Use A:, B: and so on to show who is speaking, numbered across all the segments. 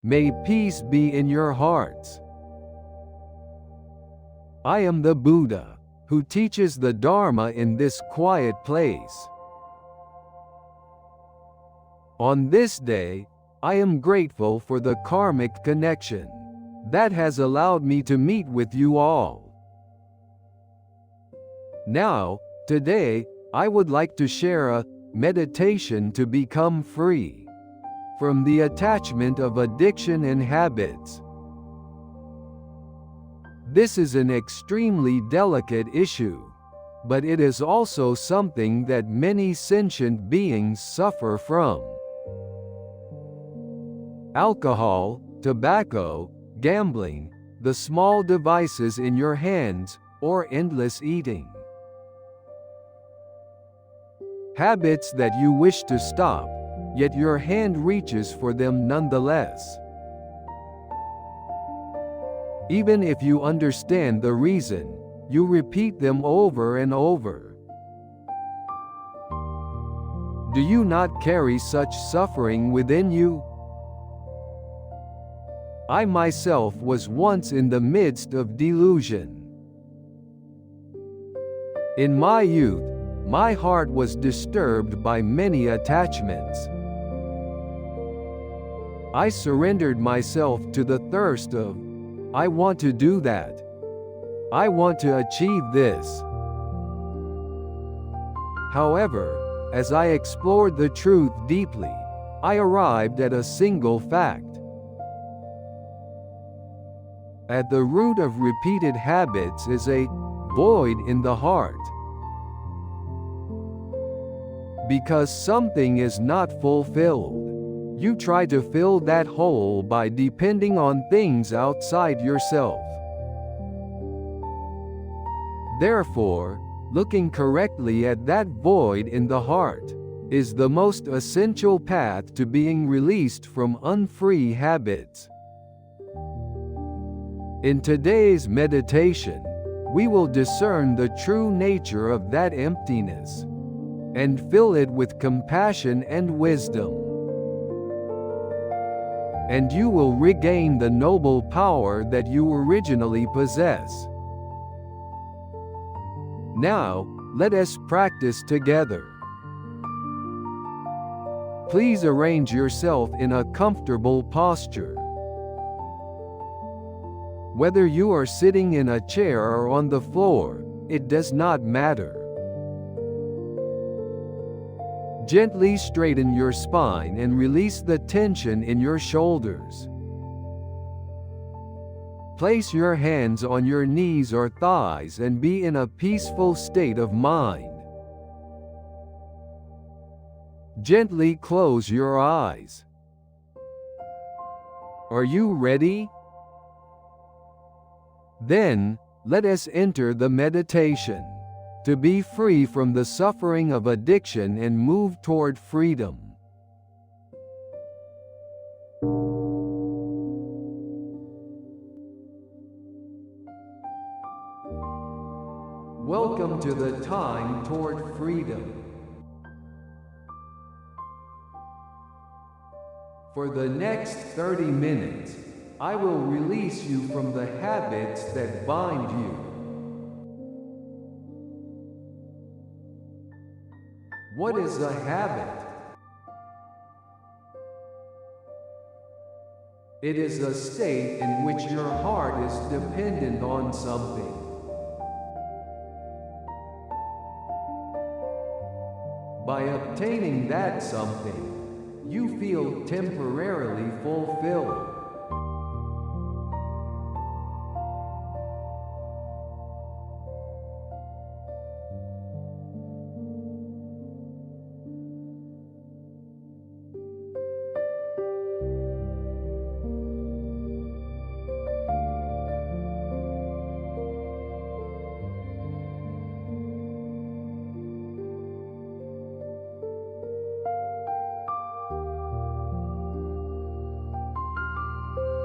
A: May peace be in your hearts. I am the Buddha, who teaches the Dharma in this quiet place. On this day, I am grateful for the karmic connection that has allowed me to meet with you all. Now, today, I would like to share a meditation to become free from the attachment of addiction and habits. This is an extremely delicate issue, but it is also something that many sentient beings suffer from. Alcohol, tobacco, gambling, the small devices in your hands, or endless eating. Habits that you wish to stop, yet your hand reaches for them nonetheless. Even if you understand the reason, you repeat them over and over. Do you not carry such suffering within you? I myself was once in the midst of delusion. In my youth, my heart was disturbed by many attachments. I surrendered myself to the thirst of, I want to do that. I want to achieve this. However, as I explored the truth deeply, I arrived at a single fact. At the root of repeated habits is a void in the heart. Because something is not fulfilled, you try to fill that hole by depending on things outside yourself. Therefore, looking correctly at that void in the heart is the most essential path to being released from unfree habits. In today's meditation, we will discern the true nature of that emptiness and fill it with compassion and wisdom. And you will regain the noble power that you originally possess. Now, let us practice together. Please arrange yourself in a comfortable posture. Whether you are sitting in a chair or on the floor, it does not matter. Gently straighten your spine and release the tension in your shoulders. Place your hands on your knees or thighs and be in a peaceful state of mind. Gently close your eyes. Are you ready? Then, let us enter the meditation, to be free from the suffering of addiction and move toward freedom. Welcome to the time toward freedom. For the next 30 minutes, I will release you from the habits that bind you. What is a habit? It is a state in which your heart is dependent on something. By obtaining that something, you feel temporarily fulfilled.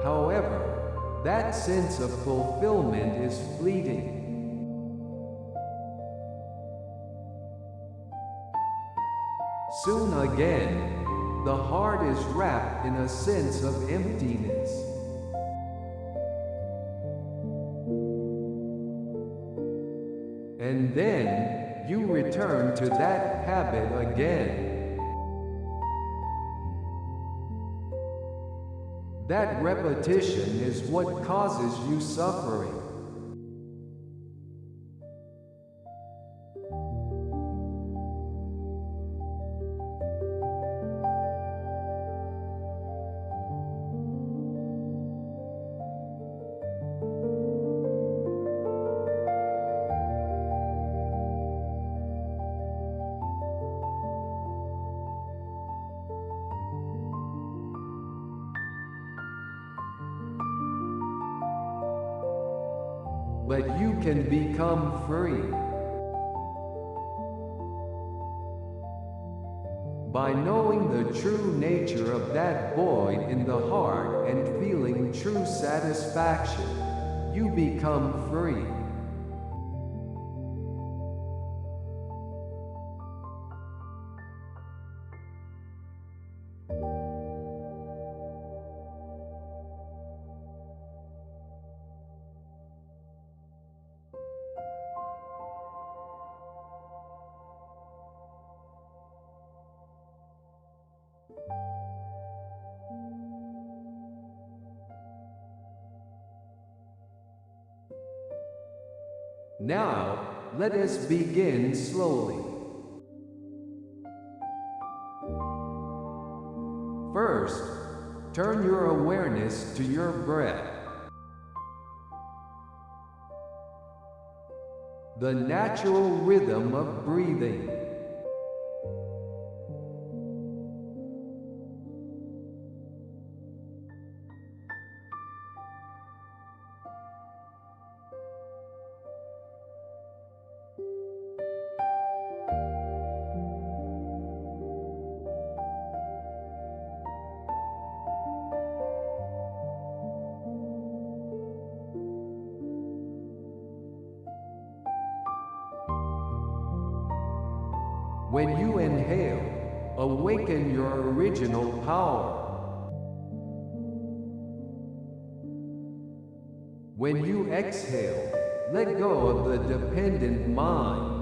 A: However, that sense of fulfillment is fleeting. Soon again, the heart is wrapped in a sense of emptiness. And then, you return to that habit again. That repetition is what causes you suffering. But you can become free by knowing the true nature of that void in the heart and feeling true satisfaction. You become free. Now, let us begin slowly. First, turn your awareness to your breath. The natural rhythm of breathing. When you inhale, awaken your original power. When you exhale, let go of the dependent mind.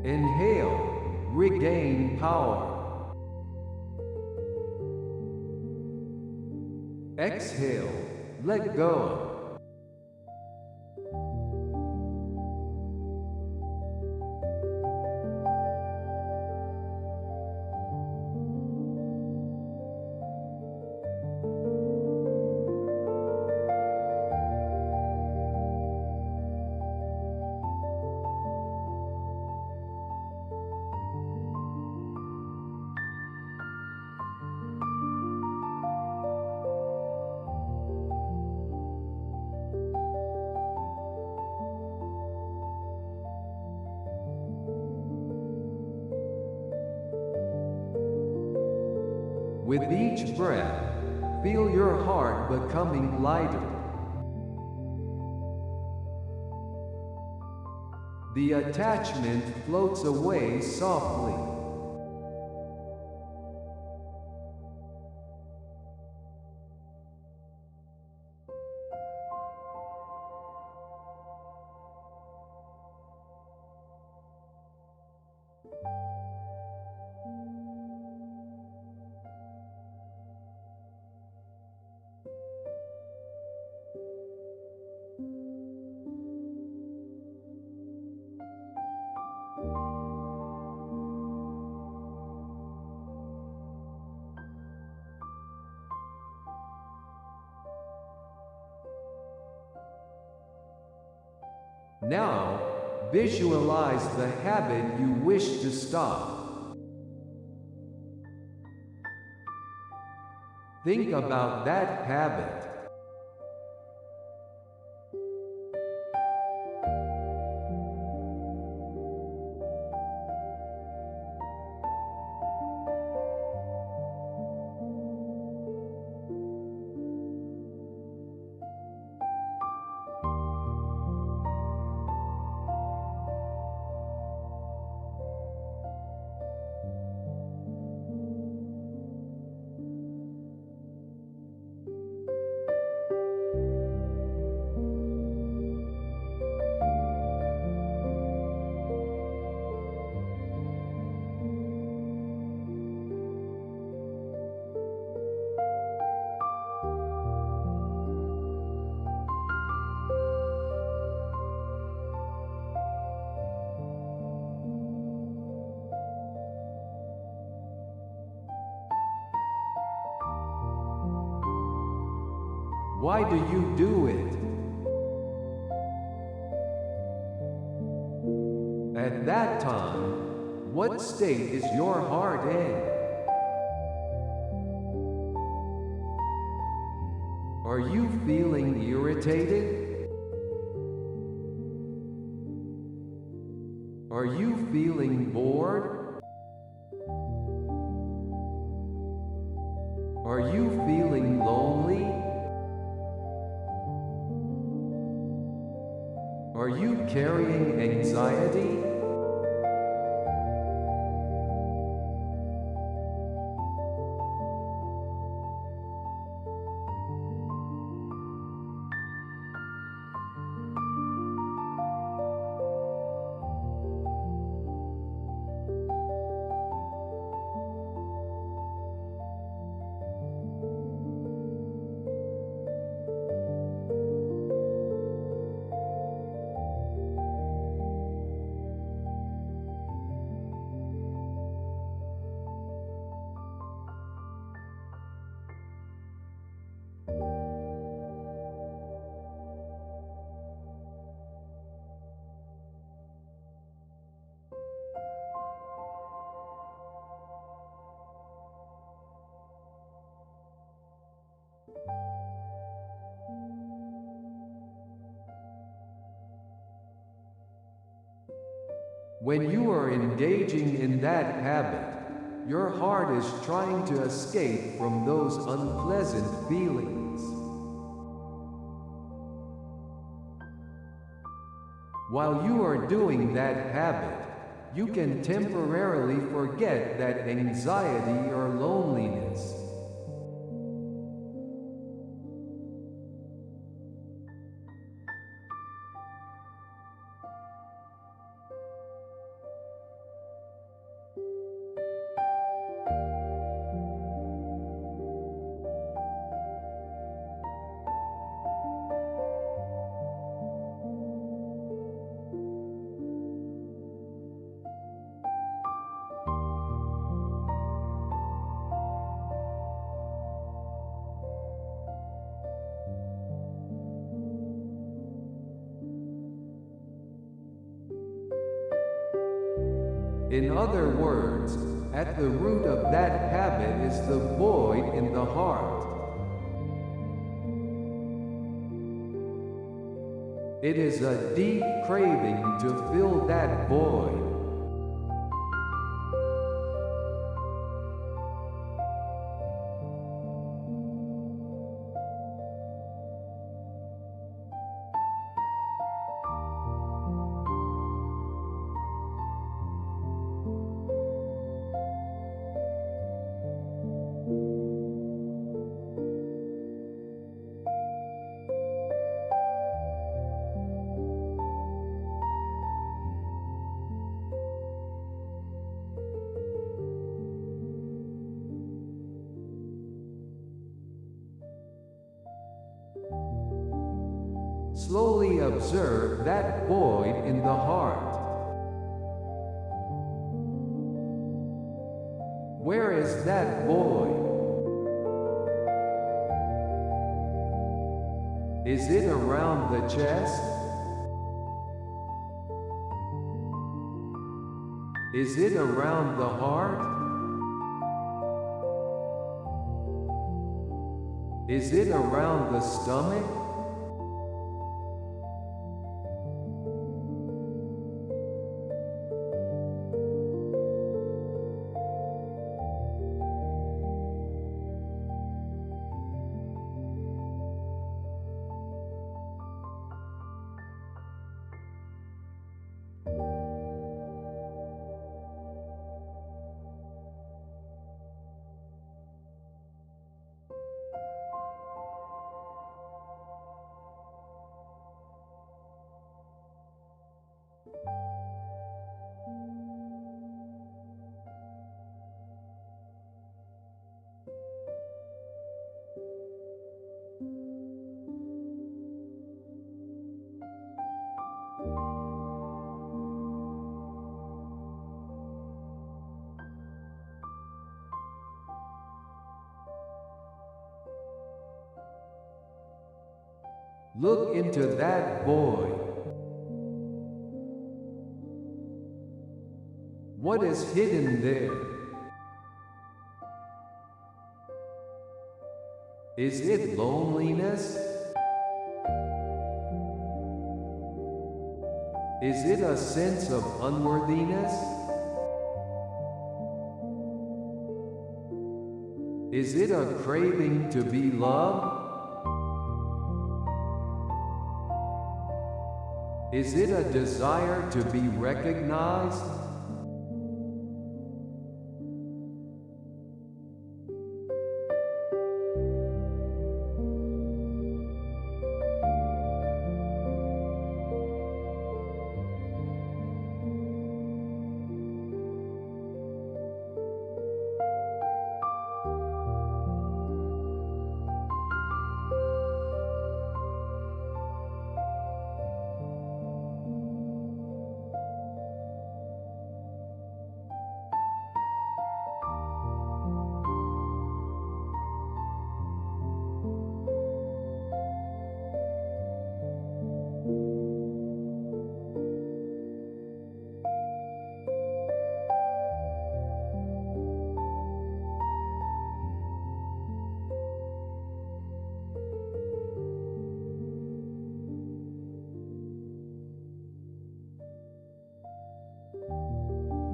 A: Inhale, regain power. Exhale, let go. With each breath, feel your heart becoming lighter. The attachment floats away softly. Now, visualize the habit you wish to stop. Think about that habit. Why do you do it? At that time, what state is your heart in? Are you feeling irritated? Are you feeling bored? Are you feeling lonely? Are you carrying anxiety? When you are engaging in that habit, your heart is trying to escape from those unpleasant feelings. While you are doing that habit, you can temporarily forget that anxiety or loneliness. In other words, at the root of that habit is the void in the heart. It is a deep craving to fill that void. Slowly observe that void in the heart. Where is that void? Is it around the chest? Is it around the heart? Is it around the stomach? Look into that void. What is hidden there? Is it loneliness? Is it a sense of unworthiness? Is it a craving to be loved? Is it a desire to be recognized?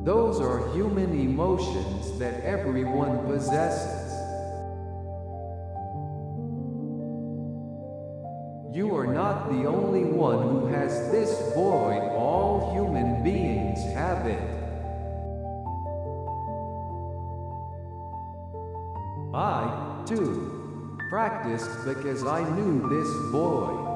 A: Those are human emotions that everyone possesses. You are not the only one who has this void. All human beings have it. I, too, practiced because I knew this void.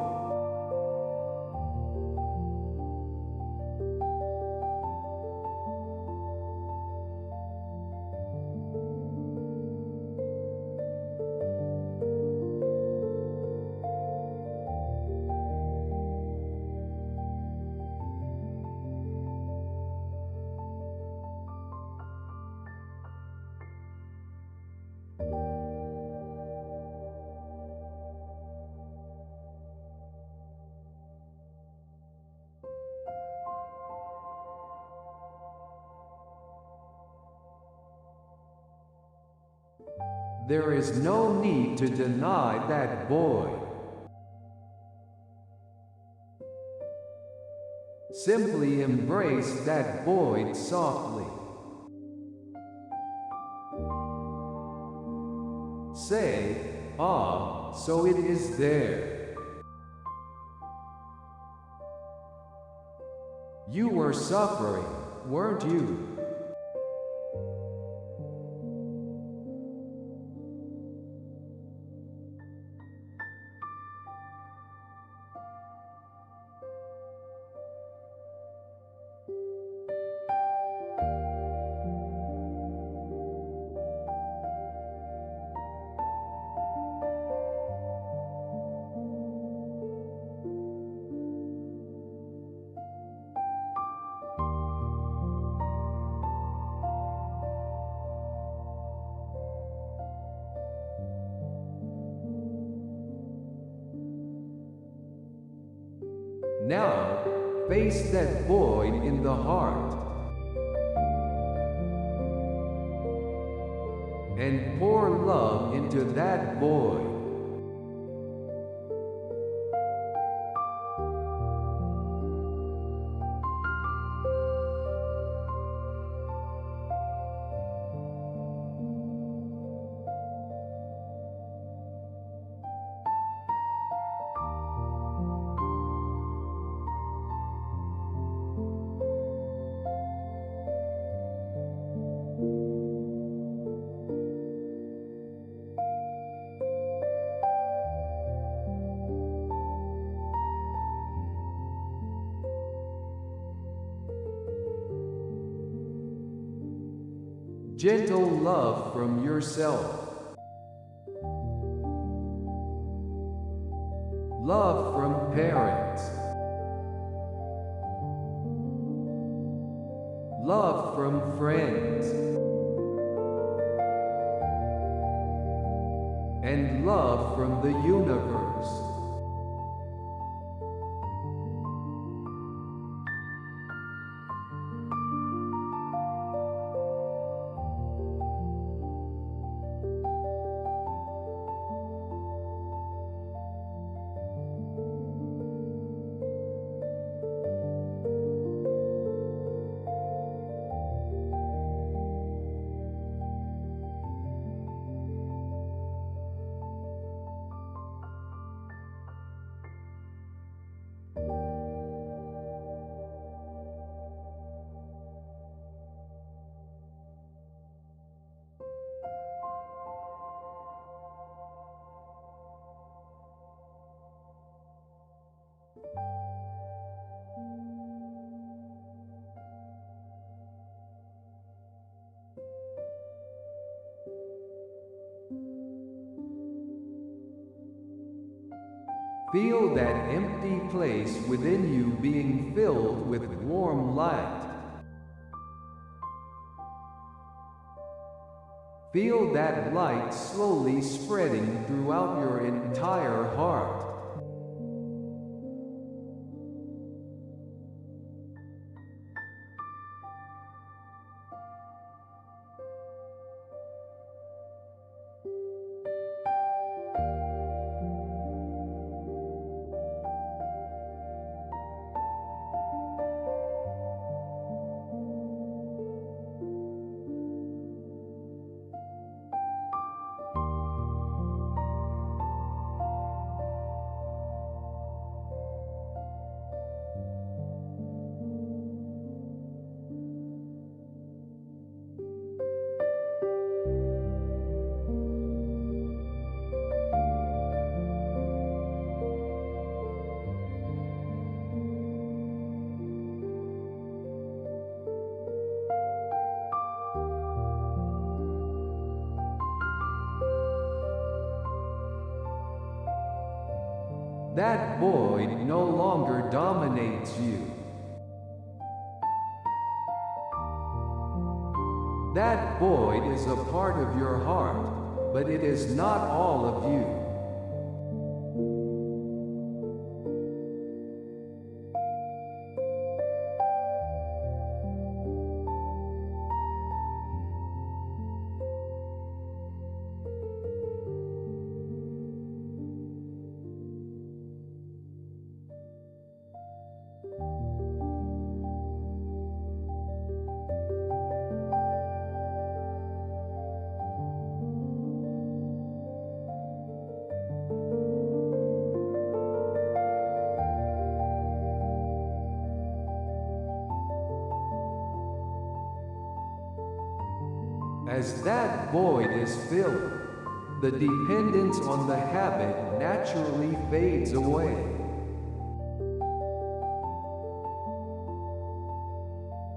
A: There is no need to deny that void. Simply embrace that void softly. Say, "Ah, so it is there." You were suffering, weren't you? Now, face that void in the heart. and pour love into that void. Gentle love from yourself. Love from parents. Love from friends. And love from the universe. Feel that empty place within you being filled with warm light. Feel that light slowly spreading throughout your entire heart. That void no longer dominates you. That void is a part of your heart, but it is not all of you. As that void is filled, the dependence on the habit naturally fades away.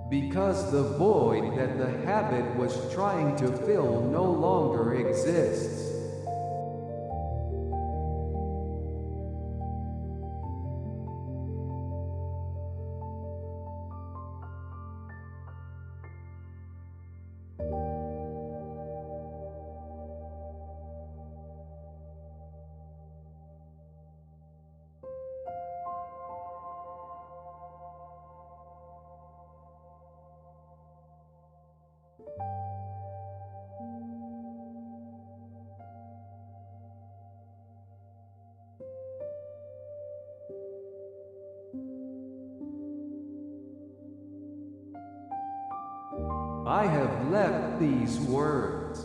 A: Because the void that the habit was trying to fill no longer exists. I have left these words.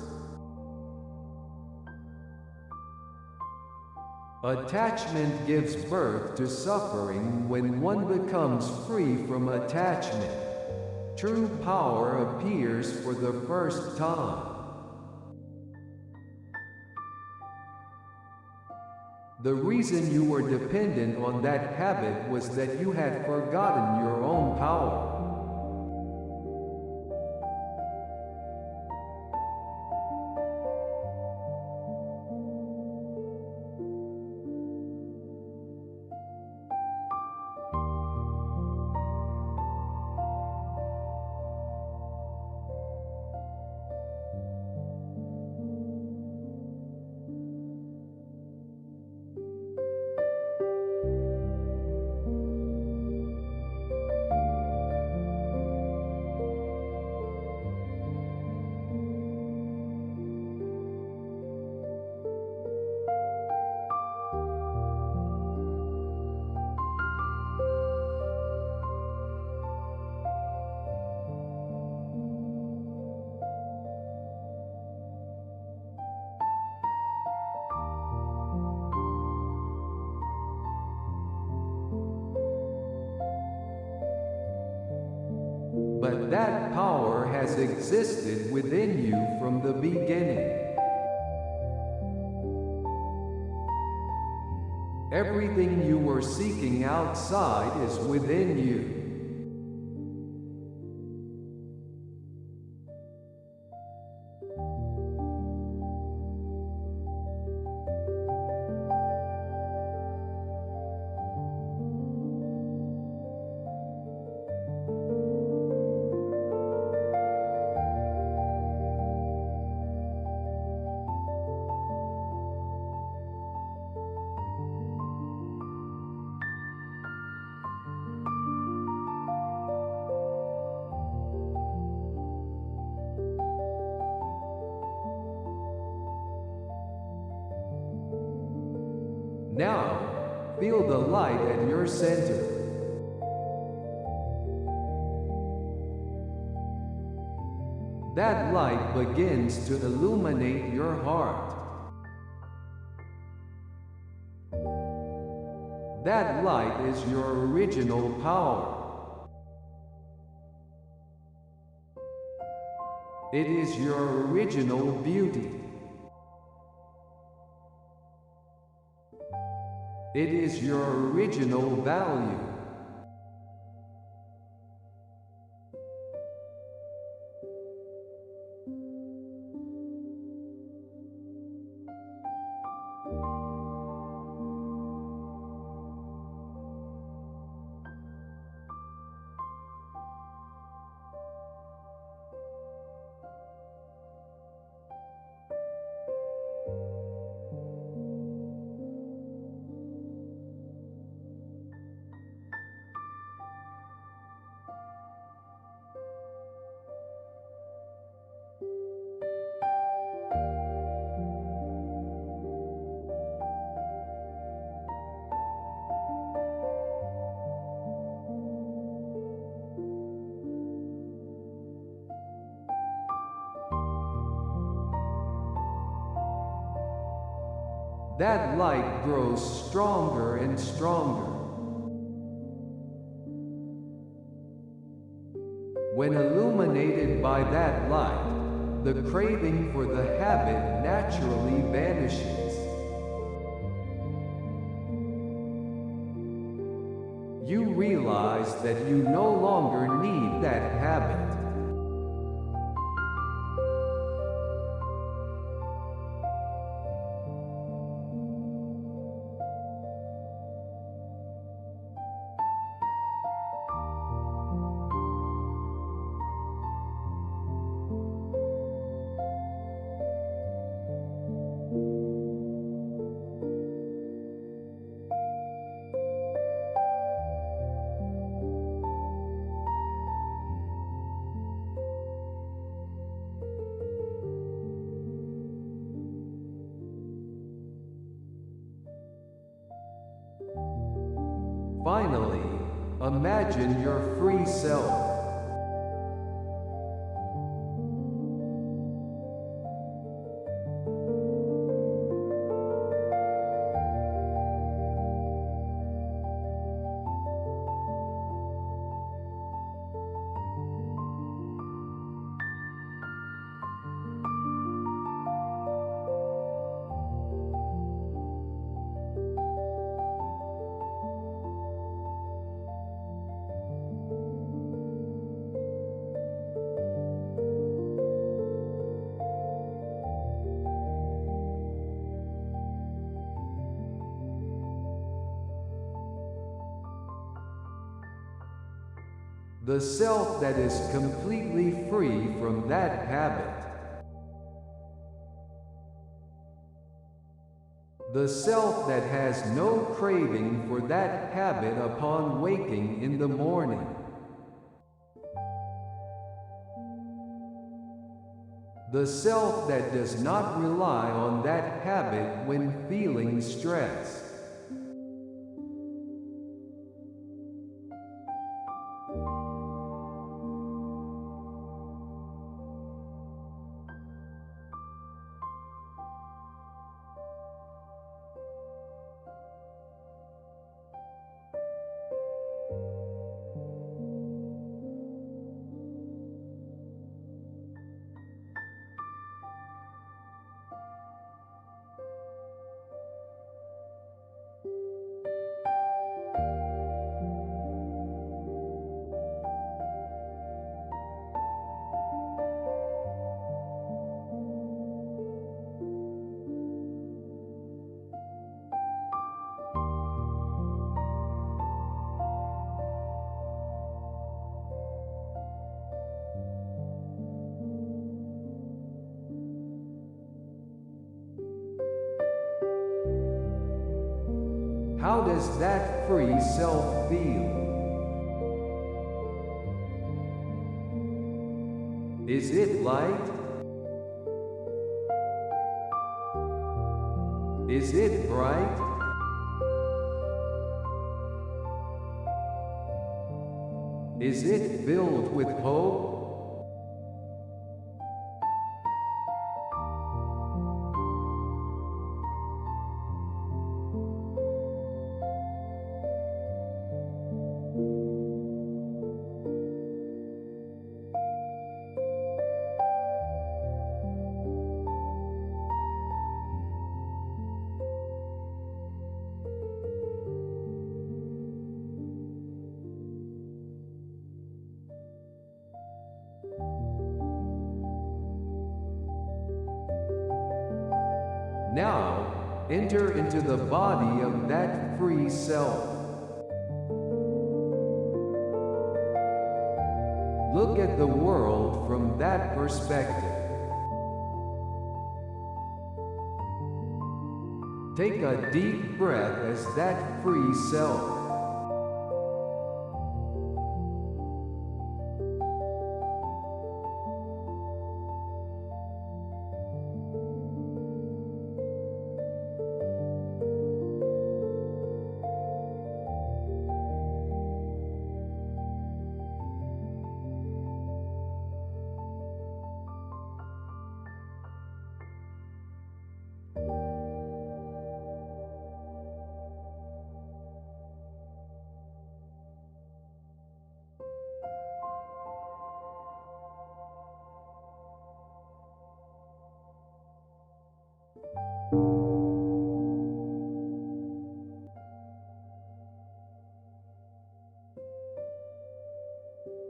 A: Attachment gives birth to suffering. When one becomes free from attachment, true power appears for the first time. The reason you were dependent on that habit was that you had forgotten your own power. But that power has existed within you from the beginning. Everything you were seeking outside is within you. Now, feel the light at your center. That light begins to illuminate your heart. That light is your original power. It is your original beauty. It is your original value. That light grows stronger and stronger. When illuminated by that light, the craving for the habit naturally vanishes. You realize that you no longer need that habit. Finally, imagine your free self. The self that is completely free from that habit. The self that has no craving for that habit upon waking in the morning. The self that does not rely on that habit when feeling stressed. How does that free self feel? Is it light? Is it bright? Is it filled with hope? Now, enter into the body of that free self. Look at the world from that perspective. Take a deep breath as that free self.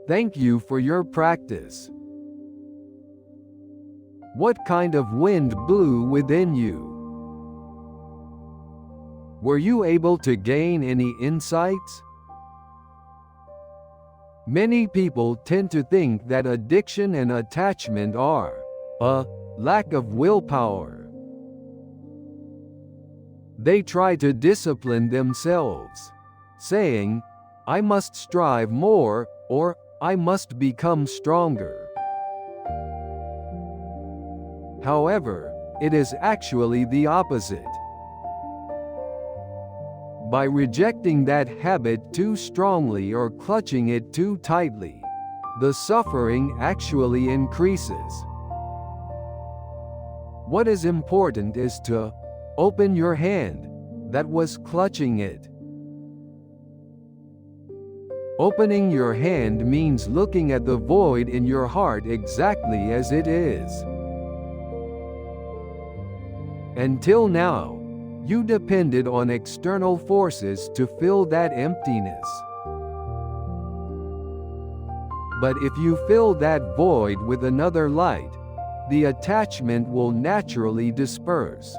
A: Thank you for your practice. What kind of wind blew within you? Were you able to gain any insights? Many people tend to think that addiction and attachment are a lack of willpower. They try to discipline themselves, saying, "I must strive more," or "I must become stronger." However, it is actually the opposite. By rejecting that habit too strongly or clutching it too tightly, the suffering actually increases. What is important is to open your hand that was clutching it. Opening your hand means looking at the void in your heart exactly as it is. Until now, you depended on external forces to fill that emptiness. But if you fill that void with another light, the attachment will naturally disperse.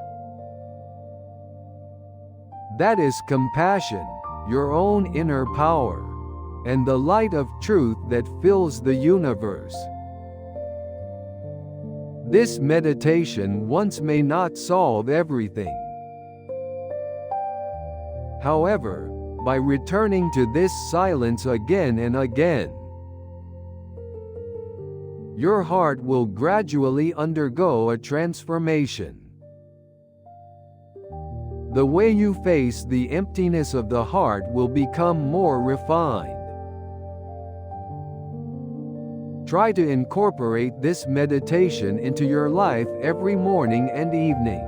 A: That is compassion, your own inner power. and the light of truth that fills the universe. This meditation once may not solve everything. However, by returning to this silence again and again, your heart will gradually undergo a transformation. The way you face the emptiness of the heart will become more refined. Try to incorporate this meditation into your life every morning and evening,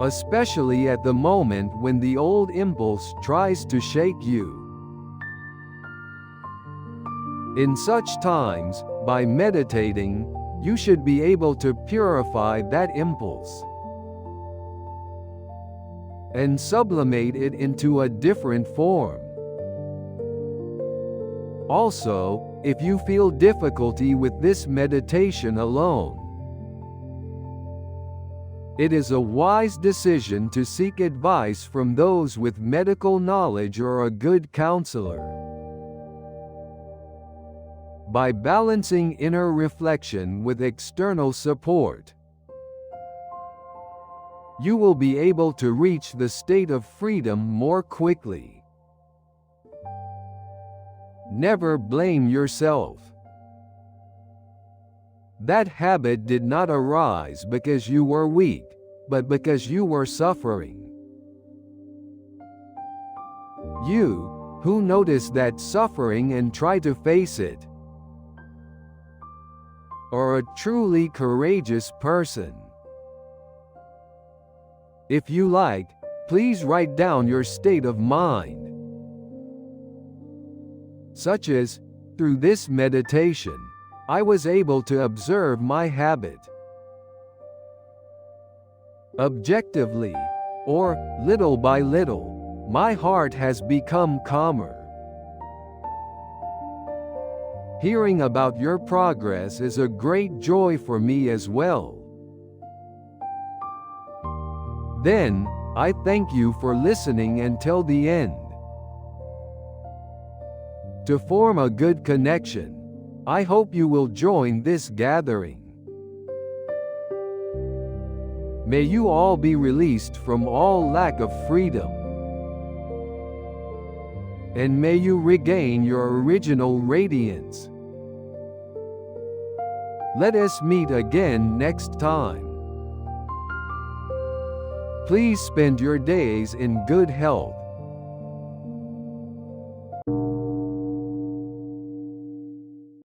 A: especially at the moment when the old impulse tries to shake you. In such times, by meditating, you should be able to purify that impulse and sublimate it into a different form. Also, if you feel difficulty with this meditation alone, it is a wise decision to seek advice from those with medical knowledge or a good counselor. By balancing inner reflection with external support, you will be able to reach the state of freedom more quickly. Never blame yourself. That habit did not arise because you were weak, but because you were suffering. You, who notice that suffering and try to face it, are a truly courageous person. If you like, please write down your state of mind, such as, through this meditation, I was able to observe my habit objectively, or, little by little, my heart has become calmer. Hearing about your progress is a great joy for me as well. Then, I thank you for listening until the end. To form a good connection, I hope you will join this gathering. May you all be released from all lack of freedom, and may you regain your original radiance. Let us meet again next time. Please spend your days in good health.